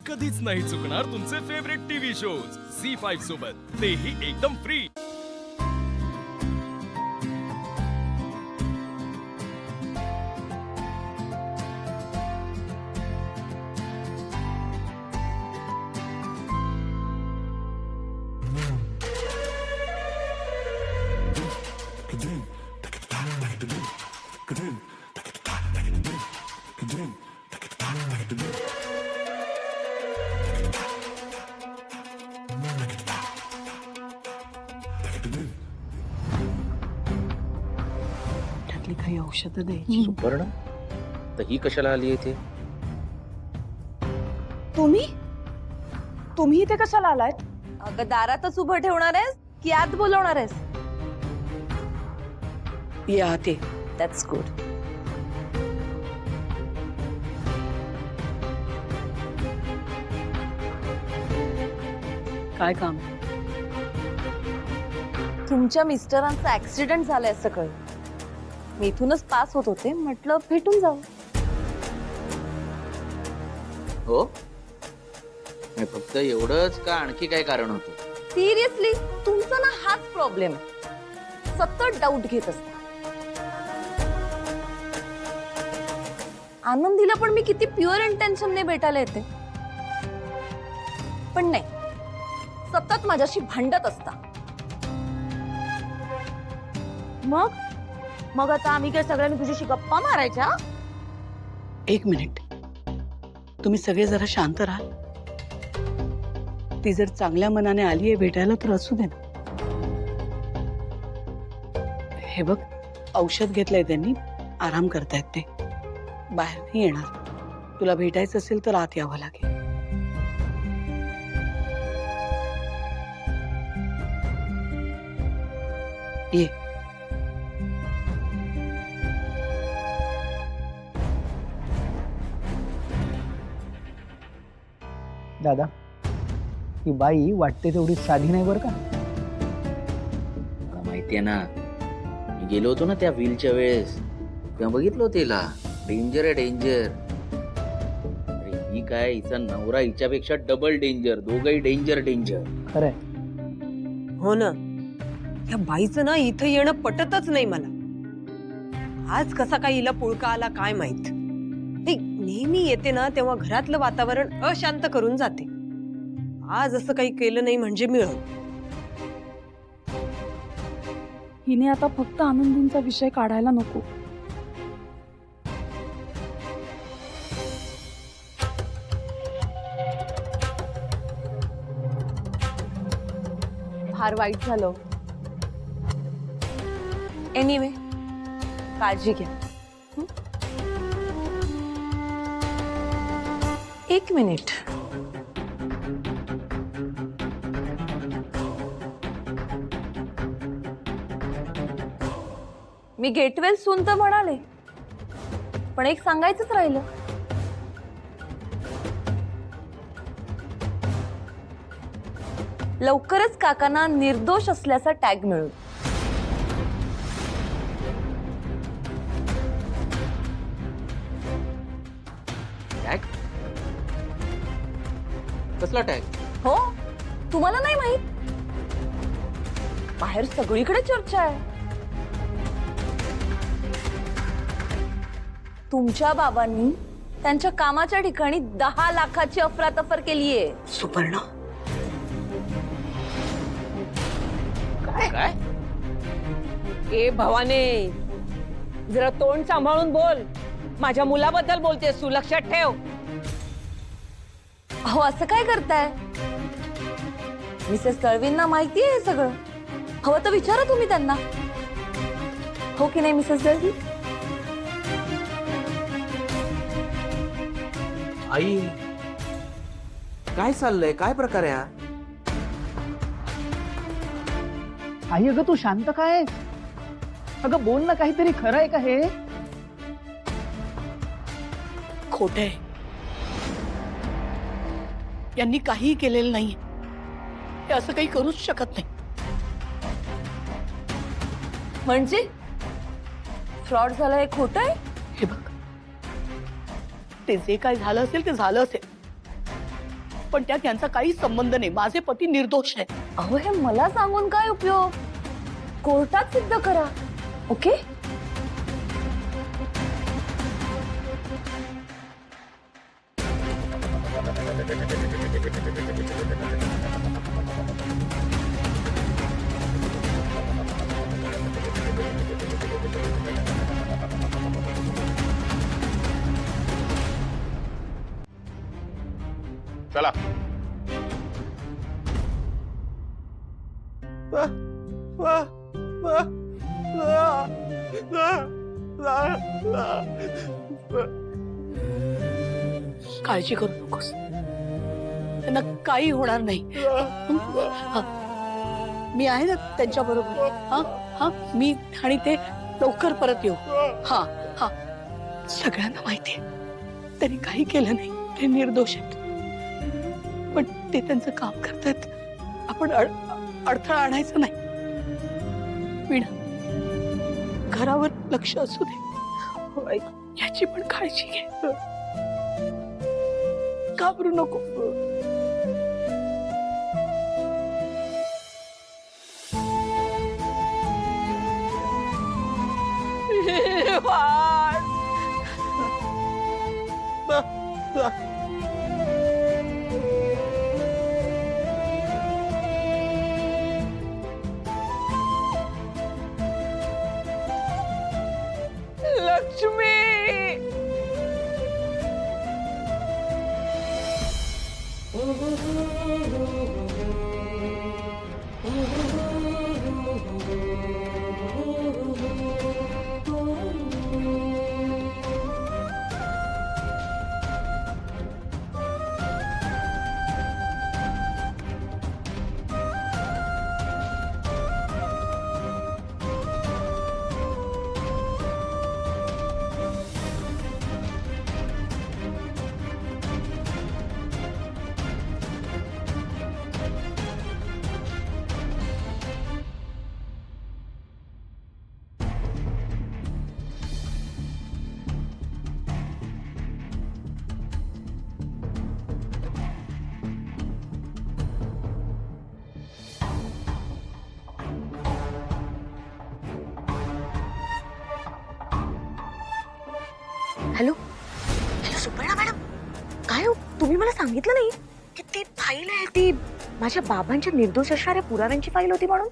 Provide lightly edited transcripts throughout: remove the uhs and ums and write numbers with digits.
कधीच नाही चुकणार तुमचे फेवरेट टीव्ही शोज झी5 सोबत, तेही एकदम फ्री। त्यातली काही औषधं द्यायची। सुपर्ण तर ही कशाला आली इथे? तुम्ही इथे कशाला आलायत? अगं दारातच उभं ठेवणार आहेस की आत बोलवणार आहेस? या ते दॅट्स गुड। काय काम? तुमच्या मिस्टरांचा ऍक्सिडेंट झालाय असं कळलं। मी इथूनच पास होत होते, म्हटलं भेटून जाऊ। हो, नाही फक्त एवढंच का आणखी काय कारण होतं? सिरियसली तुमचा ना हाच प्रॉब्लेम आहे, सतत डाऊट घेत असता। आनंदीला पण मी किती प्युअर इंटेन्शनने भेटायला येते, पण नाही, सतत माझ्याशी भांडत असता। मग आता आम्ही काय सगळ्यांनी तुझ्याशी गप्पा मारायच्या? एक मिनिट, तुम्ही सगळे जरा शांत राहा। ती जर चांगल्या मनाने आली आहे भेटायला तर असू दे। हे बघ, औषध घेतलंय त्यांनी, आराम करतायत ते, बाहेर नाही येणार। तुला भेटायचं असेल तर आत यावं लागेल। ये। दादा, ही बाई वाटते तेवढी साधी नाही बरं का? मला माहितीये ना, मी गेलो होतो ना त्या व्हीलच्या वेळेस, तेव्हा बघितलं तिला। डेंजर आहे डेंजर। अरे ही काय, हिचा नवरा हिच्यापेक्षा डबल डेंजर, दोघही डेंजर डेंजर। खरंय। हो ना, या बाईचं ना इथं येणं पटतच नाही मला। आज कसा काय हिला पुळका आला काय माहित। नेहमी येते ना तेव्हा घरातलं वातावरण अशांत करून जाते। आज असं काही केलं नाही म्हणजे मिळत। हिने आता फक्त आनंदींचा विषय काढायला नको। फार वाईट झालं। एनिवे, काळजी घ्या। हं? एक मिनिट, मी गेटवेल सून तर म्हणाले, पण एक सांगायचंच राहिलं। लवकरच काकांना निर्दोष असल्याचा टॅग मिळू। टॅग? कसला टॅग? हो, तुम्हाला नाही माहित? बाहेर सगळीकडे चर्चा आहे। तुमच्या बाबांनी त्यांच्या कामाच्या ठिकाणी 10 लाखाची अफरातफर केलीये। सुपर्ण, काय? ए भवाने, जरा तोंड सांभाळून बोल। माझ्या मुलाबद्दल बोलतेस तू, लक्षात ठेव। अहो असं काय करताय? मिसेस दळवींना माहिती आहे हे सगळं। हवं तर विचारा तुम्ही त्यांना, हो की नाही मिसेस दळवी? आई, काय चाललंय? काय प्रकार आहे हा? आई अगं तू शांत काय? अगं बोल ना, काहीतरी खरं आहे का हे? खोटं आहे। यांनी काहीही केलेलं नाही, हे असं काही करूच शकत नाही। म्हणजे फ्रॉड झालं हे खोटं आहे? हे बघ, ते जे काय झालं असेल ते झालं असेल, पण त्यात यांचा काहीच संबंध नाही. माझे पती निर्दोष आहेत. अहो हे मला सांगून काय उपयोग? कोर्टात सिद्ध करा. ओके. चला. काळजी करू नकोस, त्यांना काही होणार नाही. हा. मी आहे ना त्यांच्या बरोबर. हा हा मी आणि ते लवकर परत येऊ. हा हा सगळ्यांना माहितीये त्यांनी काही केलं नाही, ते निर्दोष आहेत. पण ते त्यांचं काम करतात, आपण अडथळा आणायचा नाही. वीणा, घरावर लक्ष असू दे, याची पण काळजी घे. घाबरू नको. Lakshmi, hello hello Suparna madam, काय हो तुम्ही मला सांगितलं नाही की ती फाईल आहे ती माझ्या बाबांच्या निर्दोष असणाऱ्या पुराव्यांची फाईल होती म्हणून?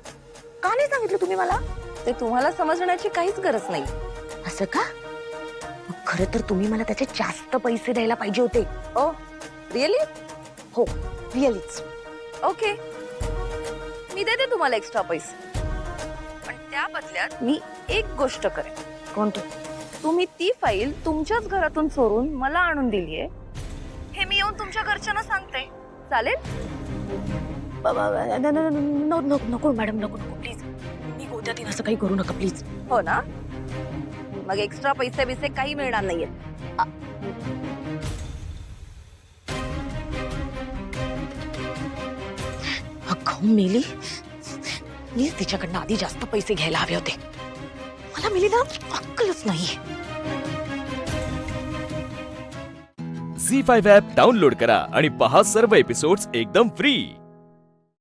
का नाही सांगितलं तुम्ही मला? ते तुम्हाला समजण्याची काहीच गरज नाही. असं का? मग खरं तर तुम्ही मला त्याचे जास्त पैसे द्यायला पाहिजे होते. Oh really? हो रिअलीच. ओके, मी देते तुम्हाला एक्स्ट्रा पैसे, पण त्या बदल्यात मी एक गोष्ट करेन. कोणतं? तुम्ही ती फाईल तुमच्याच घरातून चोरून मला आणून दिलीये हे मी येऊन तुमच्या घरच्यांना सांगते. चालेल? नको मॅडम, नको नको प्लीज. मी कोणत्या दिन असं काही करू नका प्लीज. हो ना, मग एक्स्ट्रा पैसे बिसे काही मिळणार नाहीयेत. अगं मेली, मीच तिच्याकडनं आधी जास्त पैसे घ्यायला हवे होते. मला मिली ना अक्कलच नाही. झी5 ॲप डाउनलोड करा आणि पहा सर्व एपिसोड्स एकदम फ्री.